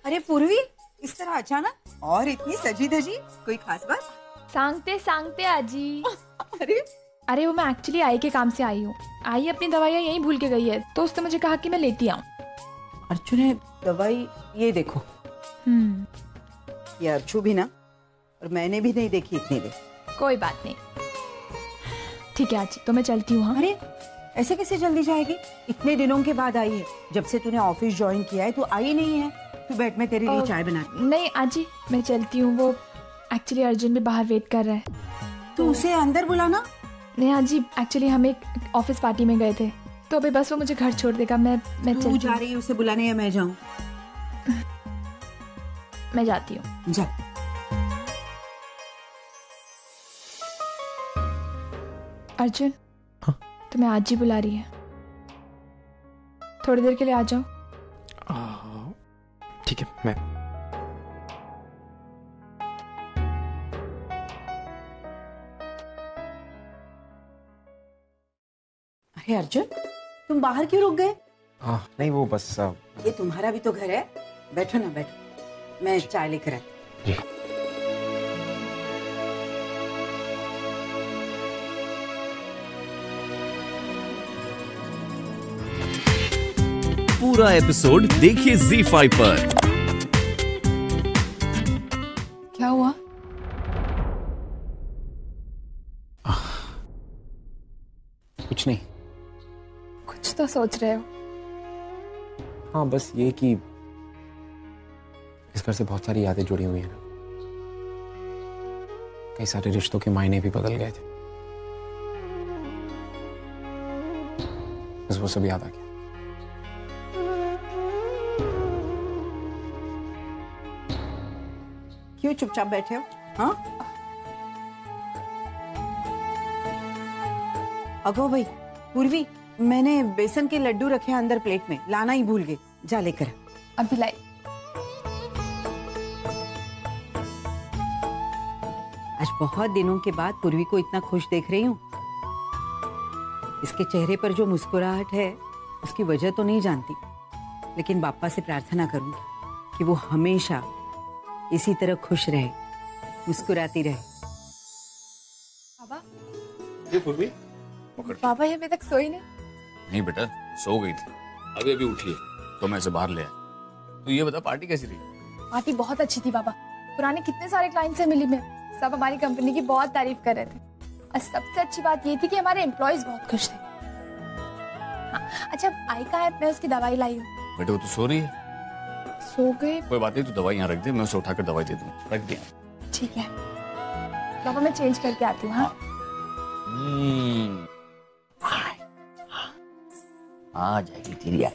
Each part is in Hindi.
अरे पूर्वी, इस तरह अचानक और इतनी सजी धजी, कोई खास बात? सांगते सांगते आजी। अरे वो मैं एक्चुअली आई के काम से आई हूँ। आई अपनी दवाइयाँ यहीं भूल के गई है, तो उसने मुझे कहा कि मैं लेती आऊँ। अर्जुन है दवाई, ये देखो। ये अर्जु भी ना, और मैंने भी नहीं देखी इतनी देर। कोई बात नहीं, ठीक है आजी, तो मैं चलती हूँ। हाँ? अरे ऐसे कैसे जल्दी जाएगी? इतने दिनों के बाद आई है, जब से तूने ऑफिस ज्वाइन किया है तू आई नहीं है। तू बैठ, मैं तेरे लिए चाय बनाती। नहीं आजी, मैं चलती हूँ। वो एक्चुअली अर्जुन भी बाहर वेट कर रहा है। तो उसे अंदर बुलाना। नहीं आजी, एक्चुअली हम एक ऑफिस पार्टी में गए थे, तो अभी बस वो मुझे घर छोड़ देगा। मैं तू जा रही है उसे बुलाने या मैं जाऊँ? मैं जाती हूँ। जा। अर्जुन, तुम्हें आजी बुला रही है, थोड़ी देर के लिए आ जाओ। ठीक है, मैं। अरे अर्जुन, तुम बाहर क्यों रुक गए? नहीं वो बस ये तुम्हारा भी तो घर है, बैठो ना बैठो, मैं चाय लेकर आती। पूरा एपिसोड देखिए ZEE5 पर। क्या हुआ? कुछ नहीं। कुछ तो सोच रहे हो? हाँ बस ये कि इस घर से बहुत सारी यादें जुड़ी हुई हैं ना, कई सारे रिश्तों के मायने भी बदल गए थे, बस वो सब याद आ गया। क्यों चुपचाप बैठे हो? हाँ अगो भाई, पूर्वी, मैंने बेसन के लड्डू रखे अंदर प्लेट में, लाना ही भूल गए, जा लेकर। अभी लाई। आज बहुत दिनों के बाद पूर्वी को इतना खुश देख रही हूँ। इसके चेहरे पर जो मुस्कुराहट है उसकी वजह तो नहीं जानती, लेकिन बापा से प्रार्थना करूंगी कि वो हमेशा इसी तरह खुश रहे, मुस्कुराती रहे। बाबा, ये पूर्वी, बाबा ये अभी तक सोई नहीं? नहीं बेटा, सो गई थी, अभी अभी उठी है, तो मैं इसे बाहर ले आया। तो ये बता, पार्टी कैसी रही? पार्टी बहुत अच्छी थी बाबा। पुराने कितने सारे क्लाइंट से मिली मैं, सब हमारी कंपनी की बहुत तारीफ कर रहे थे, और सबसे अच्छी बात ये थी कि हमारे एम्प्लॉयज बहुत खुश थे। हाँ, अच्छा आई कहाँ है? मैं उसकी दवाई लाई हूँ। बेटे वो तो सो रही है। सो गए? कोई बात नहीं, तू दवाई यहाँ रख दे, मैं उसे उठाकर दवाई दे दूँ। रख दिया। ठीक है बाबा, मैं चेंज करके आती हूँ। हाँ आ जाएगी तेरी आई,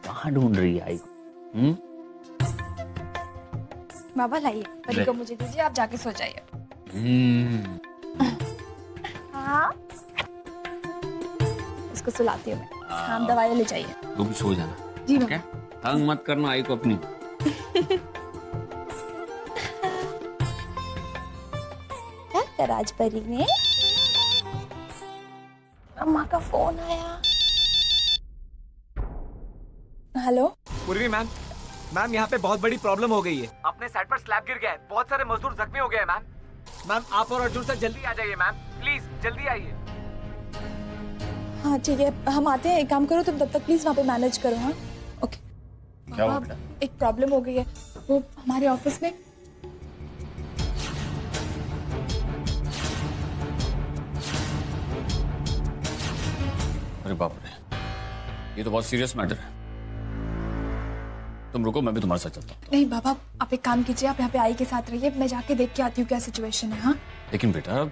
कहाँ ढूंढ रही है आई को? बाबा लाइए, परी को मुझे दीजिए, आप जाके सो जाइए। हाँ इसको सुलाती हूँ मैं, आप दवाई ले जाइए। तू भी सो जाना। जी बाबा, तंग मत करना आई को अपनी। क्या करा आज परी ने? अम्मा का फोन आया। हेलो पूर्वी मैम, मैम यहाँ पे बहुत बड़ी प्रॉब्लम हो गई है। अपने साइड पर स्लैब गिर गया है, बहुत सारे मजदूर जख्मी हो गए हैं मैम। मैम आप और अर्जुन सर जल्दी आ जाइए मैम, प्लीज जल्दी आइए। हाँ ठीक है, हम आते हैं। एक काम करो तुम तब तक प्लीज वहाँ पे मैनेज करो। हाँ ओके। क्या हुआ बेटा? एक प्रॉब्लम हो गई है, वो हमारे ऑफिस में। अरे बाप रे, ये तो बहुत सीरियस मैटर है। तुम रुको, मैं भी तुम्हारे साथ चलता हूँ। नहीं बाबा, आप एक काम कीजिए, आप यहाँ पे आई के साथ रहिए, मैं जाके देख के आती हूँ क्या सिचुएशन है। हाँ लेकिन बेटा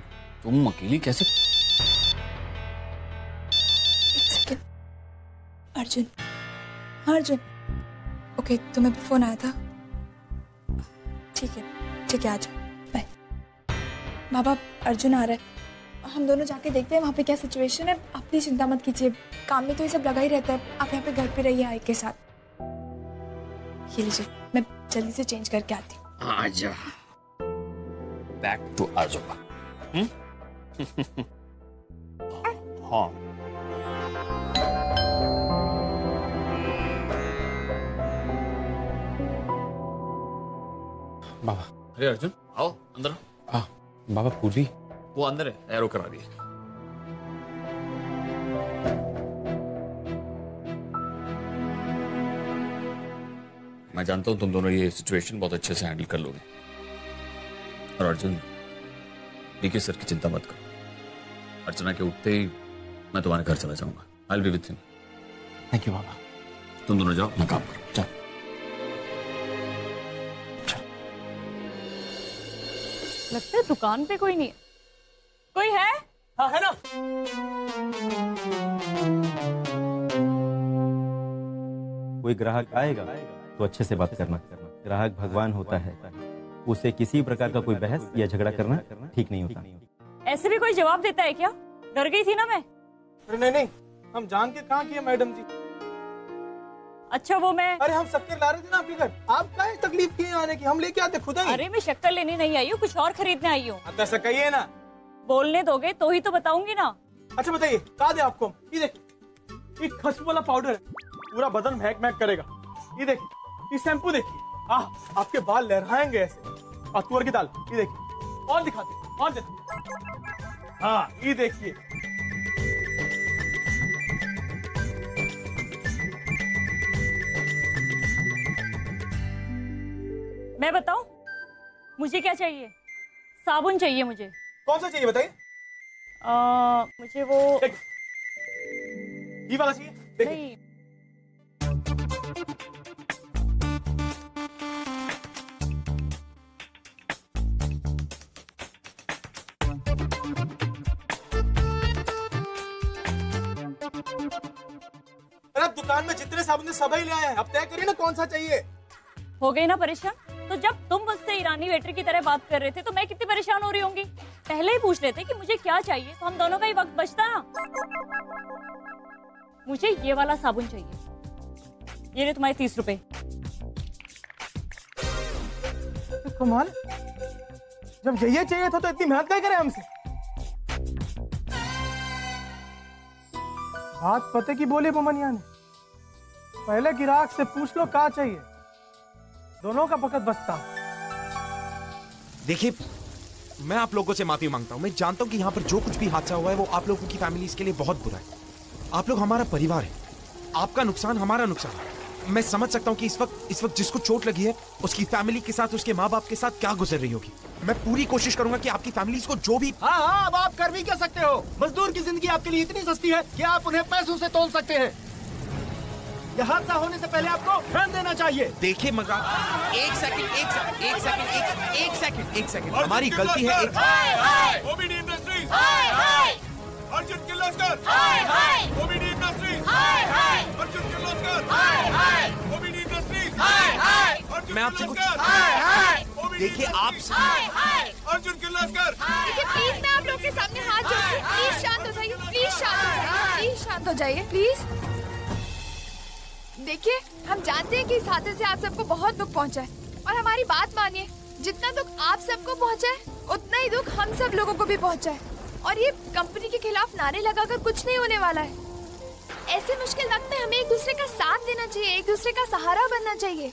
तुम अकेली कैसे? एक सेकेंड। अर्जुन, हाँ अर्जुन, ओके तुम्हें भी फोन आया था? ठीक है आ जाओ, बाय। बाबा अर्जुन आ रहा है, हम दोनों जाके देखते हैं वहाँ पे क्या सिचुएशन है। आप प्लीज चिंता मत कीजिए, काम में तो ये सब लगा ही रहता है। आप यहाँ पे घर पे रहिए आई के साथ। ये लीजिए, मैं जल्दी से चेंज करके आती हूँ। आजा, बैक टू आजोबा। हाँ बाबा। अरे अर्जुन आओ अंदर। बाबा पूर्वी वो अंदर है, एरो करा रही है। मैं जानता हूं तुम दोनों ये सिचुएशन बहुत अच्छे से हैंडल कर लोगे। और अर्जुन, डीके सर की चिंता मत करो। अर्चना के उठते ही मैं तुम्हारे घर चला जाऊंगा। I will be with him. Thank you बाबा। तुम दोनों जाओ, अपना काम करो। चलो। लगता है दुकान पे कोई नहीं है। कोई है? हाँ है ना। कोई ग्राहक आएगा तो अच्छे से बात करना। ग्राहक भगवान होता है, उसे किसी प्रकार का कोई बहस या झगड़ा करना ठीक नहीं होता। ऐसे भी कोई जवाब देता है क्या? डर गई थी ना मैं। अरे नहीं नहीं, हम जान के कहाँ किए मैडम जी। अच्छा वो मैं, अरे हम शक्कर ला रहे थे ना आपके घर, आप क्या तकलीफ किए आने की, हम लेके आते खुद ही। अरे मैं शक्कर लेने नहीं आई हूँ, कुछ और खरीदने आई हूँ। ऐसा कहिए ना। बोलने दोगे तो ही तो बताऊंगी ना। अच्छा बताइए, कहा दे आपको। ये देखिए, ये खुशबू वाला पाउडर है, पूरा बदन महक महक करेगा। ये देखिए, ये शैम्पू देखिए, आपके बाल लहराएंगे ऐसे। और तुअर की दाल, ये देखिए, और दिखाते, और देखिए। हाँ ये देखिए, मैं बताऊं मुझे क्या चाहिए? साबुन चाहिए मुझे। कौन सा चाहिए बताइए। मुझे वो ये वाला चाहिए। नहीं, अरे आप दुकान में जितने साबुन थे सभी ले आए हैं, अब तय करिए ना कौन सा चाहिए। हो गई ना परेशान? तो जब तुम मुझसे ईरानी वेटर की तरह बात कर रहे थे तो मैं कितनी परेशान हो रही होंगी? पहले ही पूछ लेते कि मुझे क्या चाहिए, तो हम दोनों का ही वक्त बचता ना। मुझे ये वाला साबुन चाहिए। ये ले तुम्हारे 30 रुपए। कमाल, जब ये चाहिए था तो इतनी मेहनत क्या करे हमसे। बात पते की बोली बुमनिया ने, पहले ग्राहक से पूछ लो क्या चाहिए, दोनों का वक्त बचता। देखिए, मैं आप लोगों से माफी मांगता हूं। मैं जानता हूं कि यहाँ पर जो कुछ भी हादसा हुआ है वो आप लोगों की फैमिलीज के लिए बहुत बुरा है। आप लोग हमारा परिवार है, आपका नुकसान हमारा नुकसान है। मैं समझ सकता हूँ कि इस वक्त जिसको चोट लगी है उसकी फैमिली के साथ, उसके माँ बाप के साथ क्या गुजर रही होगी। मैं पूरी कोशिश करूंगा कि आपकी फैमिलीज को जो भी। हाँ, अब आप कर भी क्या सकते हो। मजदूर की जिंदगी आपके लिए इतनी सस्ती है कि आप उन्हें पैसों से तोल सकते हैं। यह हादसा होने से पहले आपको ध्यान देना चाहिए। देखिए मगर एक सेकंड, हमारी गलती है। OBD industries, Arjun Kirloskar, OBD industries, Arjun Kirloskar, OBD industries, मैं आपसे कुछ देखिए, आप अर्जुन किर्लोस्कर। देखिए प्लीज, मैं आप लोग के सामने हाथ जोड़ती हूं, प्लीज शांत हो जाइए, प्लीज शांत हो जाइए, प्लीज शांत हो जाइए, प्लीज। देखिए, हम जानते हैं कि इस हादसे से आप सबको बहुत दुख पहुंचा है, और हमारी बात मानिए, जितना दुख आप सबको पहुंचा है उतना ही दुख हम सब लोगों को भी पहुंचा है। और ये कंपनी के खिलाफ नारे लगाकर कुछ नहीं होने वाला है। ऐसे मुश्किल वक्त में हमें एक दूसरे का साथ देना चाहिए, एक दूसरे का सहारा बनना चाहिए।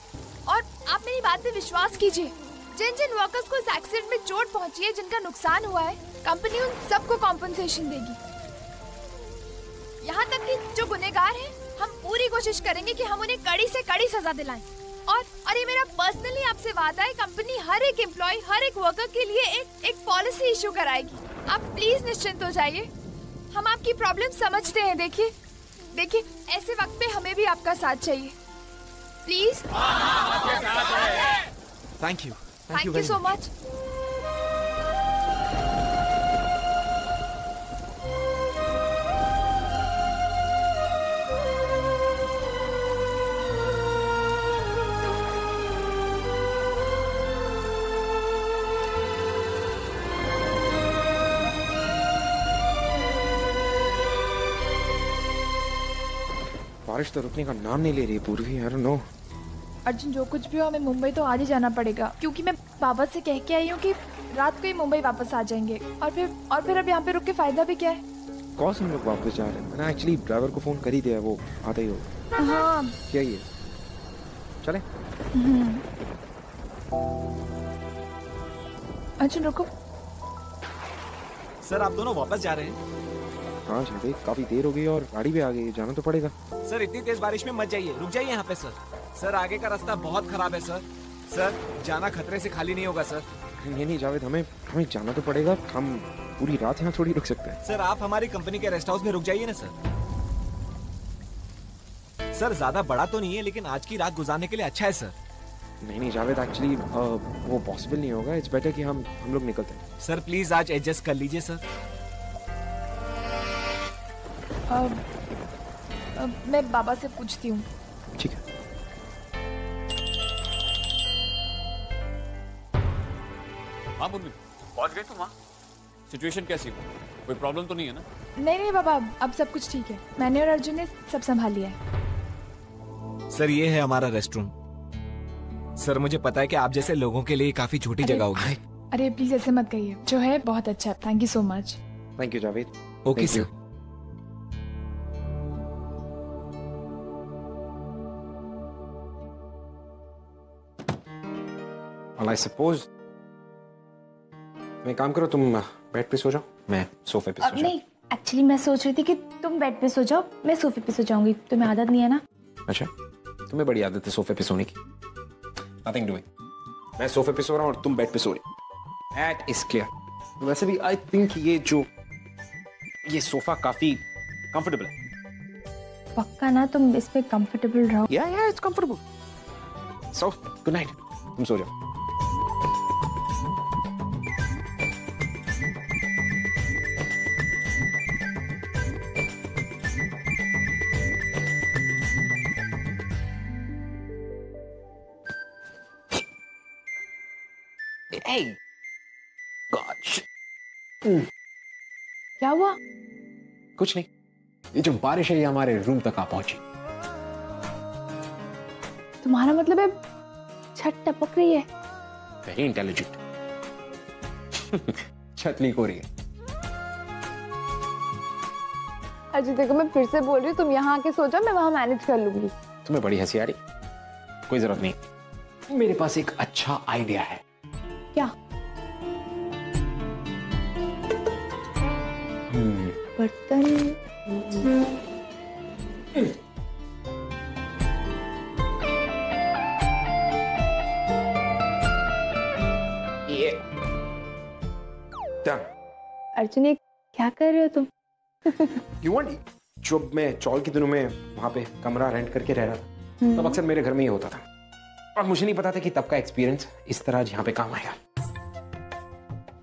और आप मेरी बात पे विश्वास कीजिए, जिन जिन वर्कर्स को इस एक्सीडेंट में चोट पहुंची है, जिनका नुकसान हुआ है, कंपनी उन सबको कॉम्पनसेशन देगी। यहाँ तक कि जो गुनहगार हैं, हम पूरी कोशिश करेंगे कि हम उन्हें कड़ी से कड़ी सजा दिलाएं। और ये मेरा पर्सनली आपसे वादा है, कंपनी हर एक एम्प्लॉय, हर एक वर्कर के लिए एक पॉलिसी इशू कराएगी। आप प्लीज निश्चिंत हो जाइए, हम आपकी प्रॉब्लम समझते हैं। देखिए ऐसे वक्त पे हमें भी आपका साथ चाहिए, please. Thank you so much. बारिश तो रुकने का नाम नहीं ले रही पूर्वी। I don't know. अर्जुन, जो कुछ भी हो, हमें मुंबई तो आज ही जाना पड़ेगा, क्योंकि मैं बाबा से कह के आई हूँ कि रात को ही मुंबई वापस आ जाएंगे। और फिर अब यहाँ पे रुक के फायदा भी क्या है। कौन हम लोग वापस जा रहे हैं? मैंने एक्चुअली ड्राइवर को फोन कर ही दिया, वो आता ही होगा। हाँ क्या ये चले? अर्जुन रुको। सर आप दोनों वापस जा रहे हैं? हाँ जावेद, काफी देर हो गई और गाड़ी भी आ गई, जाना तो पड़ेगा। सर इतनी तेज बारिश में मत जाइए, रुक जाइए यहाँ पे सर। सर आगे का रास्ता बहुत खराब है सर। सर जाना खतरे से खाली नहीं होगा सर। ये नहीं जावेद, हमें जाना तो पड़ेगा। हम पूरी रात यहाँ थोड़ी रुक सकते हैं। सर आप हमारी कंपनी के रेस्ट हाउस में रुक जाइए ना सर। सर ज्यादा बड़ा तो नहीं है लेकिन आज की रात गुजारने के लिए अच्छा है सर। नहीं जावेद, एक्चुअली वो पॉसिबल नहीं होगा। इट्स बेटर कि हम लोग निकलते हैं। सर प्लीज आज एडजस्ट कर लीजिए सर। मैं बाबा से पूछती हूँ। ठीक है। हाँ मुन्नी, पहुंच गए तुम वहाँ? सिचुएशन कैसी हो? कोई प्रॉब्लम तो नहीं है ना? नहीं बाबा, अब सब कुछ ठीक है। मैंने और अर्जुन ने सब संभाल लिया है। सर ये है हमारा रेस्टरूम। सर मुझे पता है कि आप जैसे लोगों के लिए काफी छोटी जगह होगी। अरे प्लीज ऐसे मत कहिए, जो है बहुत अच्छा। Thank you so much. Thank you Javed. Okay sir. I suppose मैं काम करो, तुम बेड पे सो जाओ, मैं सोफे पे सो जाऊं। नहीं, एक्चुअली मैं सोच रही थी कि तुम बेड पे सो जाओ, मैं सोफे पे सो जाऊंगी। तुम्हें आदत नहीं है ना? अच्छा, तुम्हें बड़ी आदत है सोफे पे सोने की। Nothing doing. मैं सोफे पे सो रहा हूँ और तुम बेड पे सो रही। That is clear. वैसे भी I think ये सोफा काफी कंफर्टेबल है। पक्का ना तुम इस पे कंफर्टेबल रहो? Yeah, it's comfortable. So, good night. तुम सो जाओ। Hey, gosh. क्या हुआ? कुछ नहीं, ये जो बारिश है ये हमारे रूम तक आ पहुंची। तुम्हारा मतलब है छत टपक रही है? Very intelligent. छत लीक हो रही है। अजय देखो, मैं फिर से बोल रही हूँ, तुम यहाँ आके सो जाओ, मैं वहाँ मैनेज कर लूंगी। तुम्हें बड़ी हंसी आ रही? कोई जरूरत नहीं, मेरे पास एक अच्छा आइडिया है। क्या? बर्तन। ये अर्जुन, ये क्या कर रहे हो तुम? You want? जब मैं चौल के दिनों में वहां पे कमरा रेंट करके रह रहा था, तब अक्सर मेरे घर में ही होता था और मुझे नहीं पता था कि तब का एक्सपीरियंस इस तरह यहाँ पे काम आएगा।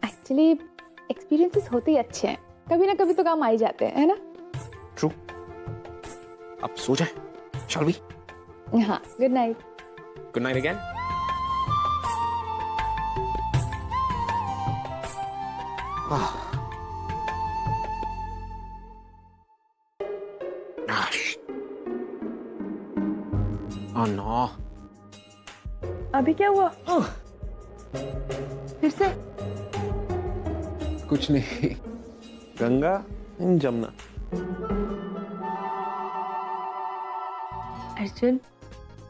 एक्चुअली एक्सपीरियंसेस होते ही अच्छे हैं, कभी ना कभी तो काम आ ही जाते हैं, है ना? ट्रू। अब सो जाए, shall we? हाँ, good night. Good night again. Oh no. अभी क्या हुआ? फिर से? कुछ नहीं, गंगा जमुना। अर्जुन,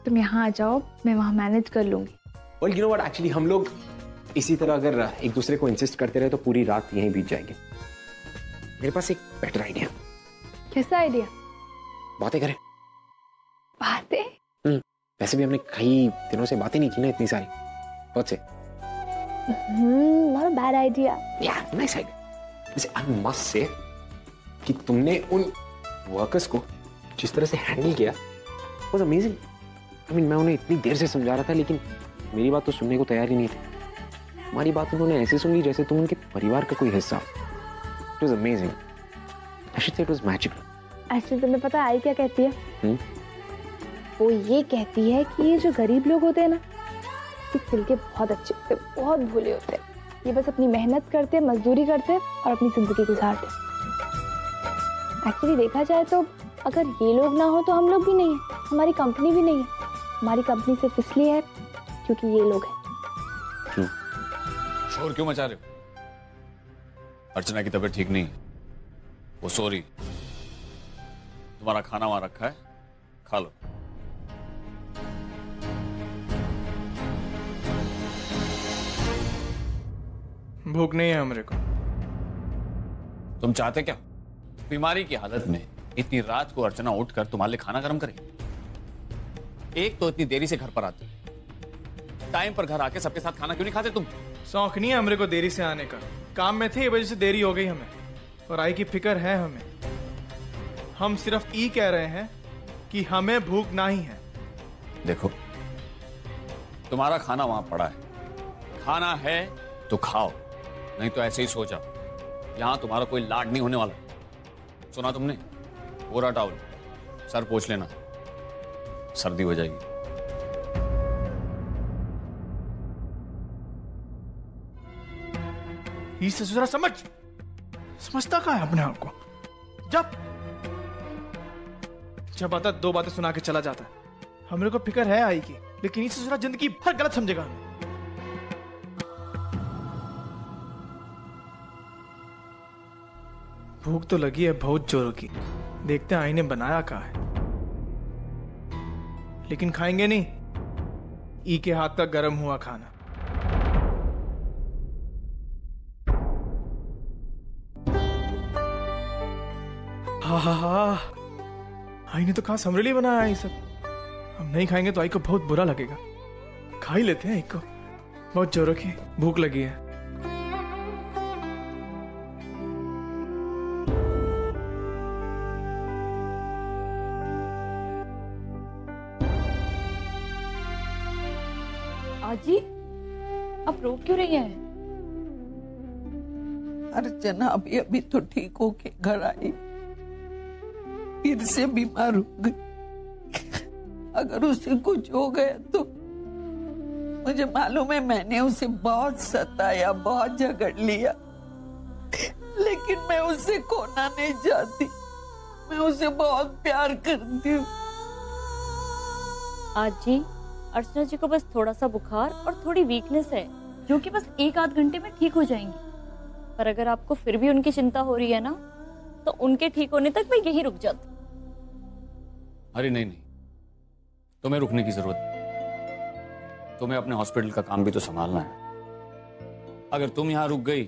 तुम यहाँ आ जाओ, मैं वहाँ मैनेज कर लूंगी। Well, you know what? Actually, हम लोग इसी तरह अगर एक दूसरे को इंसिस्ट करते रहे तो पूरी रात यहीं बीत जाएगी। मेरे पास एक बेटर आइडिया। कैसा आइडिया? बातें करें। बातें? वैसे भी हमने कई दिनों से बातें नहीं की ना इतनी सारी। बहुत से। Not a bad idea. Yeah, nice idea. वैसे I must say कि तुमने उन वर्कर्स को जिस तरह से हैंडल किया was amazing. I mean, मैं उन्हें इतनी देर से समझा रहा था लेकिन मेरी बात तो सुनने को तैयार ही नहीं थे। हमारी बात उन्होंने ऐसे सुन ली जैसे तुम उनके परिवार का कोई हिस्सा। It was amazing. I should say it was magical. Actually तुम्हें पता आई क्या कहती है? वो ये कहती है कि ये जो गरीब लोग होते हैं ना, ये दिल के बहुत अच्छे होते, बहुत भोले होते हैं। ये बस अपनी मेहनत करते, मजदूरी करते और अपनी जिंदगी गुजारते। एक्चुअली देखा जाए तो अगर ये लोग ना हो तो हम लोग भी नहीं है, हमारी कंपनी भी नहीं है। हमारी कंपनी सिर्फ इसलिए है क्योंकि ये लोग हैं। शोर क्यों मचा रहे हो? अर्चना की तबीयत ठीक नहीं है, वो सो रही। तुम्हारा खाना वहां रखा है, खा लो। भूख नहीं है हमरे को। तुम चाहते क्या? बीमारी की हालत में इतनी रात को अर्चना उठकर तुम्हारे लिए खाना गर्म करे? एक तो इतनी देरी से घर पर आते, टाइम पर घर आके सबके साथ खाना क्यों नहीं खाते तुम? शौक नहीं है हमरे को देरी से आने का, काम में थे, ये वजह से देरी हो गई हमें, और आई की फिक्र है हमें। हम सिर्फ ये कह रहे हैं कि हमें भूख नहीं है। देखो, तुम्हारा खाना वहां पड़ा है, खाना है तो खाओ, नहीं तो ऐसे ही सो जाओ। यहां तुम्हारा कोई लाड नहीं होने वाला। सुना तुमने? पूरा टाउल सर पोंछ लेना, सर्दी हो जाएगी। इससे जरा समझता कहाँ है अपने आप को? जब आता 2 बातें सुना के चला जाता है। हमरे को फिक्र है आई की, लेकिन इससे जरा जिंदगी भर गलत समझेगा हमें। भूख तो लगी है बहुत जोरों की, देखते हैं आई ने बनाया कहाँ है, लेकिन खाएंगे नहीं ई के हाथ का गर्म हुआ खाना। हा आई ने तो खास हमरे लिए बनाया ये सब। हम नहीं खाएंगे तो आई को बहुत बुरा लगेगा। खा ही लेते हैं आई को, बहुत जोरों की भूख लगी है। आजी, आप रो क्यों रही हैं? अर्चना अभी अभी तो ठीक होके घर आई, फिर से बीमार हो गई। अगर उसे कुछ हो गया तो मुझे मालूम है, मैंने उसे बहुत सताया, बहुत झगड़ लिया, लेकिन मैं उसे खोना नहीं चाहती। मैं उसे बहुत प्यार करती हूँ। आजी, अर्चना जी को बस थोड़ा सा बुखार और थोड़ी वीकनेस है, जो कि बस 1-8 घंटे में ठीक हो जाएंगी। पर अगर आपको फिर भी उनकी चिंता हो रही है ना, तो उनके ठीक होने तक मैं यहीं रुक जाती। अरे नहीं, तुम्हें रुकने की जरूरत नहीं। तुम्हें अपने हॉस्पिटल का काम भी तो संभालना है। अगर तुम यहां रुक गई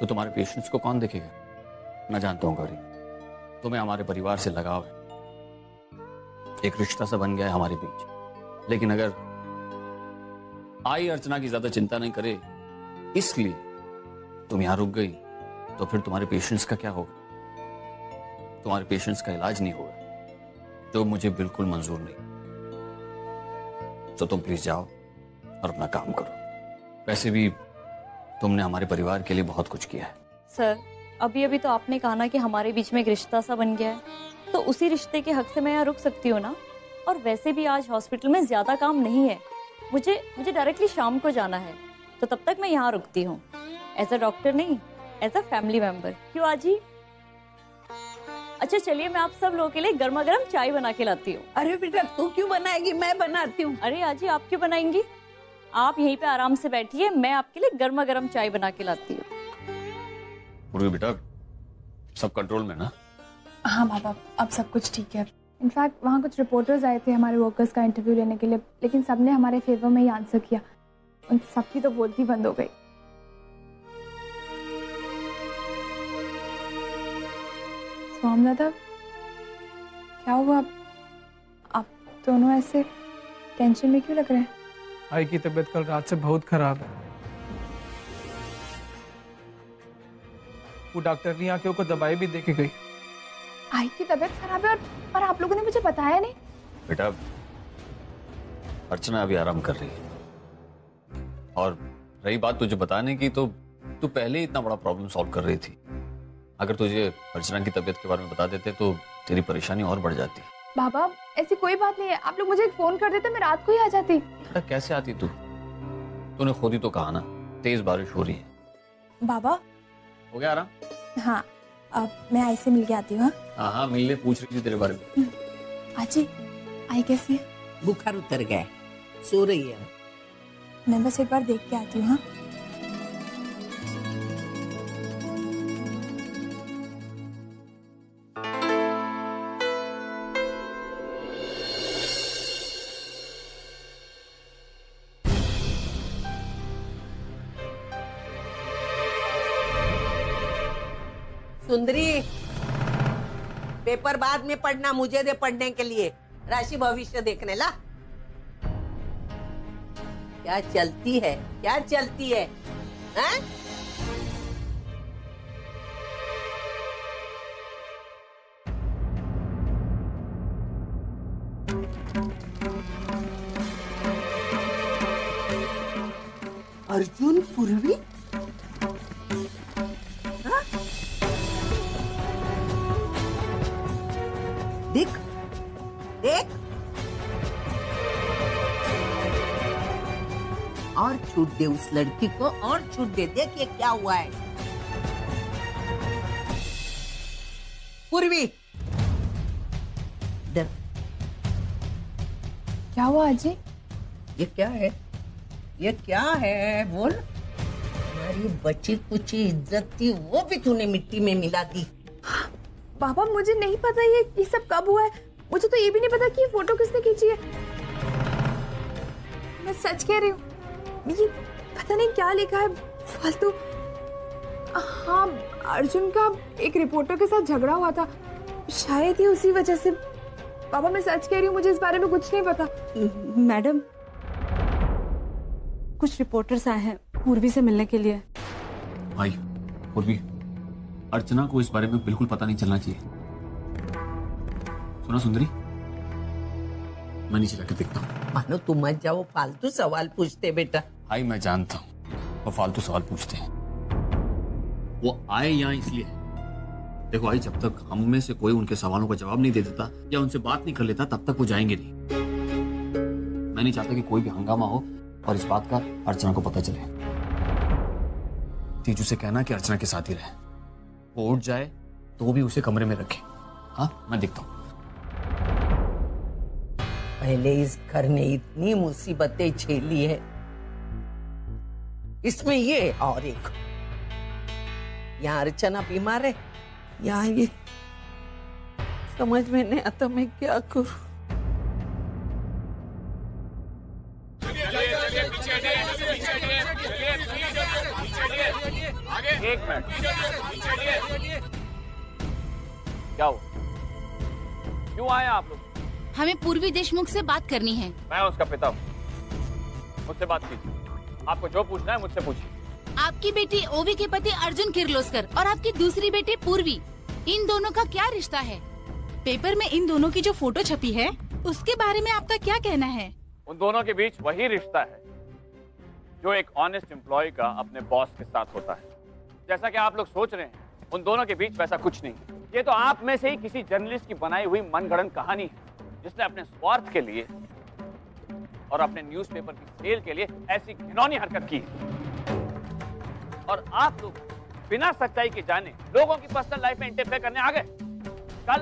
तो तुम्हारे पेशेंट्स को कौन देखेगा? मैं जानता हूं गौरी, तुम्हें हमारे परिवार से लगाव है, एक रिश्ता सा बन गया है हमारे बीच। लेकिन अगर आई अर्चना की ज्यादा चिंता नहीं करे, इसलिए तुम यहां रुक गई, तो फिर तुम्हारे पेशेंट्स का क्या होगा? तुम्हारे पेशेंट्स का इलाज नहीं होगा, जो मुझे बिल्कुल मंजूर नहीं। तो तुम प्लीज जाओ और अपना काम करो। वैसे भी तुमने हमारे परिवार के लिए बहुत कुछ किया है। सर, अभी अभी तो आपने कहा ना कि हमारे बीच में एक रिश्ता सा बन गया है, तो उसी रिश्ते के हक से मैं यहाँ रुक सकती हूँ ना। और वैसे भी आज हॉस्पिटल में ज्यादा काम नहीं है, मुझे डायरेक्टली शाम को जाना है, तो तब तक मैं यहाँ रुकती हूँ, एज अ डॉक्टर नहीं, एज अ फैमिली मेंबर। क्यों आजी? अच्छा चलिए, मैं आप सब लोगों के लिए गर्मा गर्म चाय बना के लाती हूँ। अरे बेटा, तू क्यों बनाएगी? मैं बनाती हूँ। अरे आजी, आप क्यों बनाएंगी? आप यहीं पे आराम से बैठिए, मैं आपके लिए गर्मा गर्म चाय बना के लाती हूँ। बेटा, सब कंट्रोल में ना? हाँ माँ बाप, अब सब कुछ ठीक है। इनफैक्ट वहाँ कुछ रिपोर्टर्स आए थे हमारे वर्कर्स का इंटरव्यू लेने के लिए, लेकिन सबने हमारे फेवर में ही आंसर किया। उन सबकी तो बोलती बंद हो गई। स्वाम दादा, क्या हुआ? आप दोनों ऐसे टेंशन में क्यों लग रहे हैं? आई की तबीयत कल रात से बहुत खराब है। वो डॉक्टर ने आके उसको दवाई भी दे के गई। आई की तबीयत खराब है और आप लोगों ने मुझे बताया नहीं? बेटा, अर्चना अभी आराम कर रही है, और रही बात तुझे बताने की, तो तू पहले ही इतना बड़ा प्रॉब्लम सॉल्व कर रही थी। अगर तुझे अर्चना की तबीयत के बारे में बता देते तो तेरी परेशानी और बढ़ जाती। बाबा, ऐसी कोई बात नहीं है, आप लोग मुझे एक फोन कर देते, मैं रात को ही आ जाती। बेटा, कैसे आती तू? तूने खुद ही तो कहा ना, तेज बारिश हो रही है। बाबा, हो गया आराम? हाँ, अब मैं आई से मिल के आती हूँ। हाँ, मिलने पूछ रही थी तेरे बारे में। आजी, आई कैसी है? बुखार उतर गया, सो रही है। मैं बस एक बार देख के आती हूँ। हाँ, सुंदरी, पेपर बाद में पढ़ना, मुझे दे पढ़ने के लिए। राशि भविष्य देखने ला। क्या चलती है, क्या चलती है, हैं? अर्जुन पूर्वी, हाँ? देख देख, और छूट दे उस लड़की को, और छूट दे। देख ये क्या हुआ है। पूर्वी, इधर। क्या हुआ अजय? ये क्या है, ये क्या है, बोल। हमारी बची कुची इज्जत थी, वो भी तूने मिट्टी में मिला दी। पापा मुझे नहीं पता ये सब कब हुआ है। मुझे तो ये भी नहीं पता कि ये फोटो किसने खींची है। मैं सच कह रही हूँ, ये पता नहीं क्या लिखा है फालतू। हाँ, अर्जुन का एक रिपोर्टर के साथ झगड़ा हुआ था, शायद ही उसी वजह से। पापा मैं सच कह रही हूँ, मुझे इस बारे में कुछ नहीं पता। मैडम, कुछ रिपोर्टर्स आए हैं पूर्वी से मिलने के लिए। भाई पूर्वी, अर्चना को इस बारे में बिल्कुल पता नहीं चलना चाहिए। सुना सुंदरी, मैं नीचे जाकर देखता हूँ। मानो तुम मत जाओ, फालतू सवाल पूछते बेटा। भाई मैं जानता हूँ वो फालतू सवाल पूछते हैं। वो आए यहाँ इसलिए। देखो भाई, जब तक हम में से कोई उनके सवालों का जवाब नहीं दे देता या उनसे बात नहीं कर लेता, तब तक वो जाएंगे नहीं। मैं नहीं चाहता कि कोई भी हंगामा हो और इस बात का अर्चना को पता चले। तीजू से कहना कि अर्चना के साथ ही रहे। वो उठ जाए तो वो भी उसे कमरे में रखे। हाँ, मैं देखता हूँ। पहले इस घर ने इतनी मुसीबतें झेली है, इसमें ये और एक। यहाँ अर्चना बीमार है, यहाँ ये समझ में नहीं आता मैं क्या करूं। एक मिनट, क्या हो, क्यों आए आप लोग? हमें पूर्वी देशमुख से बात करनी है। मैं उसका पिता हूँ, मुझसे बात कीजिए। आपको जो पूछना है मुझसे पूछिए। आपकी बेटी ओवी के पति अर्जुन किर्लोस्कर और आपकी दूसरी बेटी पूर्वी, इन दोनों का क्या रिश्ता है? पेपर में इन दोनों की जो फोटो छपी है, उसके बारे में आपका क्या कहना है? उन दोनों के बीच वही रिश्ता है जो एक ऑनेस्ट एम्प्लॉय का अपने बॉस के साथ होता है। जैसा कि आप लोग सोच रहे हैं, उन दोनों के बीच वैसा कुछ नहीं। ये तो आप में से ही किसी जर्नलिस्ट की बनाई हुई मनगढ़ंत कहानी है, जिसने अपने स्वार्थ के लिए और अपने न्यूज़पेपर की सेल के लिए ऐसी घिनौनी हरकत की है। और आप लोग बिना सच्चाई के जाने लोगों की पर्सनल लाइफ में इंटरफेयर करने आ गए। कल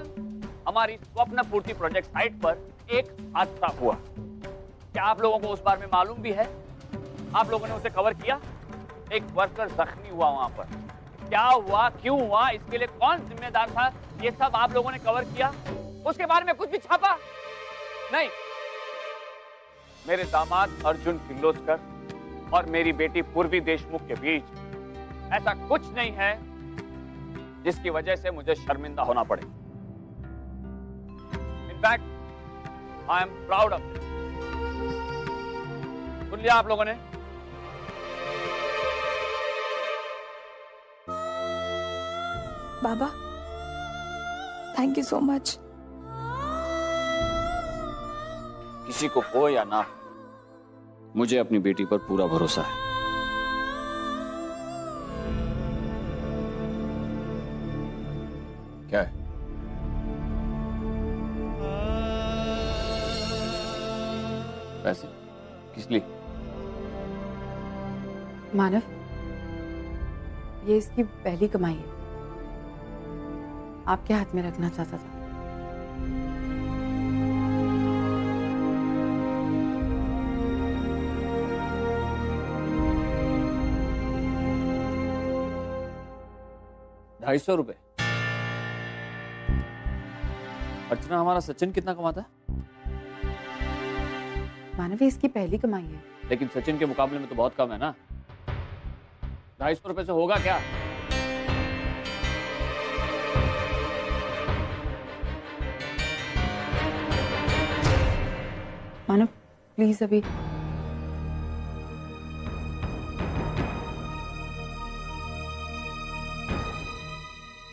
हमारी स्वप्न पूर्ति प्रोजेक्ट साइट पर एक हादसा हुआ। क्या आप लोगों को उस बारे में मालूम भी है? आप लोगों ने उसे कवर किया। एक वर्कर जख्मी हुआ वहां पर। क्या हुआ, क्यों हुआ, इसके लिए कौन जिम्मेदार था, ये सब आप लोगों ने कवर किया। उसके बारे में कुछ भी छापा नहीं। मेरे दामाद अर्जुन किर्लोस्कर और मेरी बेटी पूर्वी देशमुख के बीच ऐसा कुछ नहीं है जिसकी वजह से मुझे शर्मिंदा होना पड़े। In fact I am proud of it. सुन लिया आप लोगों ने? बाबा, थैंक यू सो मच। किसी को हो या ना, मुझे अपनी बेटी पर पूरा भरोसा है। क्या है? पैसे किस लिए? मानव, ये इसकी पहली कमाई है, आपके हाथ में रखना चाहता था। ₹250। अर्चना, हमारा सचिन कितना कमाता है? मानव, ये इसकी पहली कमाई है। लेकिन सचिन के मुकाबले में तो बहुत कम है ना। ₹250 से होगा क्या? प्लीज अभी।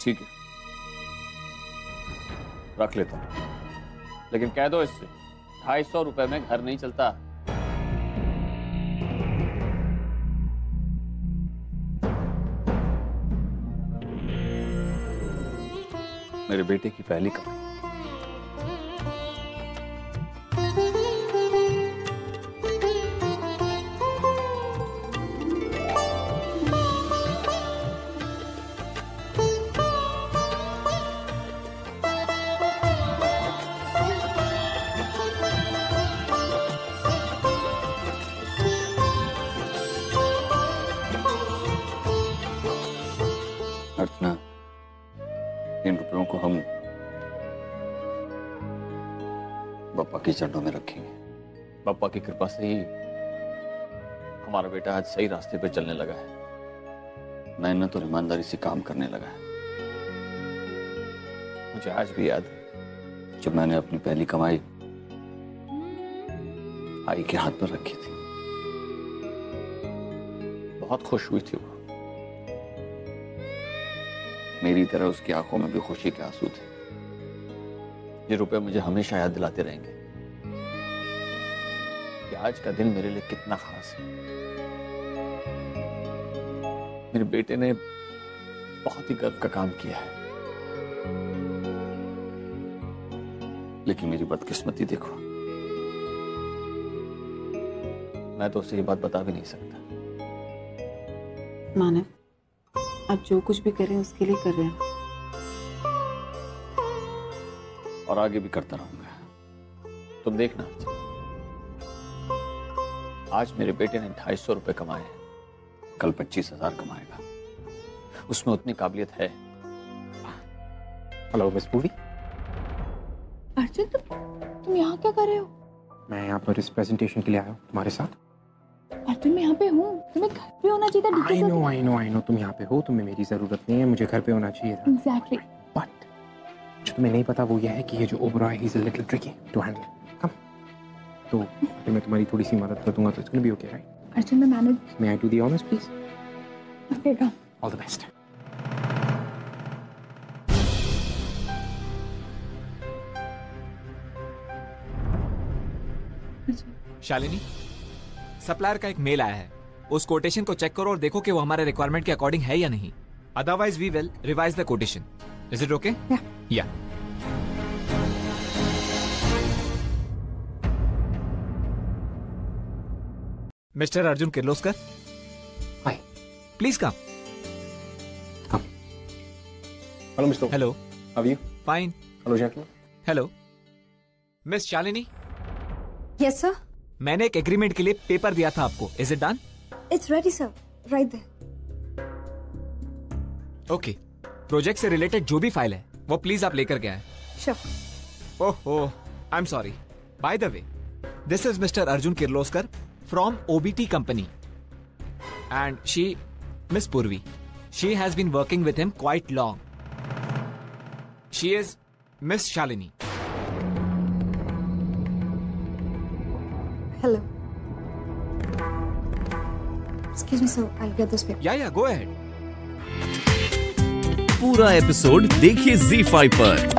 ठीक है, रख लेता हूं, लेकिन कह दो इससे 250 रुपए में घर नहीं चलता। मेरे बेटे की पहली कमाई। अर्चना, इन रुपयों को हम पापा के चरणों में रखेंगे। पापा की कृपा से ही हमारा बेटा आज सही रास्ते पे चलने लगा है, मेहनत और ईमानदारी से काम करने लगा है। मुझे आज भी याद है जब मैंने अपनी पहली कमाई आई के हाथ पर रखी थी। बहुत खुश हुई थी वो। मेरी तरह उसकी आंखों में भी खुशी के आंसू थे। ये रुपए मुझे हमेशा याद दिलाते रहेंगे कि आज का दिन मेरे लिए कितना खास है। मेरे बेटे ने बहुत ही गर्व का काम किया है, लेकिन मेरी बदकिस्मती देखो, मैं तो उसे ये बात बता भी नहीं सकता। मानव, आप जो कुछ भी कर रहे हैं उसके लिए कर रहे हैं, और आगे भी करता रहूंगा। तुम देखना, आज मेरे बेटे ने 250 रुपए कमाए, कल 25,000 कमाएगा। उसमें उतनी काबिलियत है। हेलो मिस पूर्वी। अर्जुन, तुम यहाँ क्या कर रहे हो? मैं यहाँ पर इस प्रेजेंटेशन के लिए आया हूँ तुम्हारे साथ। अर्जुन, मैं यहाँ पे हूँ, तुम्हें घर पे होना चाहिए था। I know, तुम यहाँ पे हो, तुम्हें मेरी जरूरत नहीं है, मुझे घर पे होना चाहिए था। Exactly. But जो तुम्हें नहीं पता वो यह है कि ये जो Oberoi he is a little tricky to handle. Come, तो अगर मैं तुम्हारी थोड़ी सी मदद कर दूंगा तो it's gonna be okay, right? Arjun, मैं manage. May I do the honours please? Okay, come. All the best. Shalini, supplier का एक मेल आया है, उस कोटेशन को चेक करो और देखो कि वो हमारे रिक्वायरमेंट के अकॉर्डिंग है या नहीं। Otherwise we will revise the quotation. Is it okay? Yeah. Mister Arjun Kirloskar, hi, please come. Hello mister. Hello, how are you? Fine. Hello gentleman. Hello miss Shalini. Yes sir. मैंने एक एग्रीमेंट के लिए पेपर दिया था आपको। Is it done? It's ready sir, right there. Okay, project से रिलेटेड जो भी फाइल है वो प्लीज आप लेकर के आए। श्योर। ओहो, I am sorry. By the way, this is mister Arjun Kirloskar from OBT company and she miss Purvi. She has been working with him quite long. She is miss Shalini. Hello. Excuse me, sir. I'll get this paper. Yeah, go ahead. पूरा एपिसोड देखिए ZEE5 पर।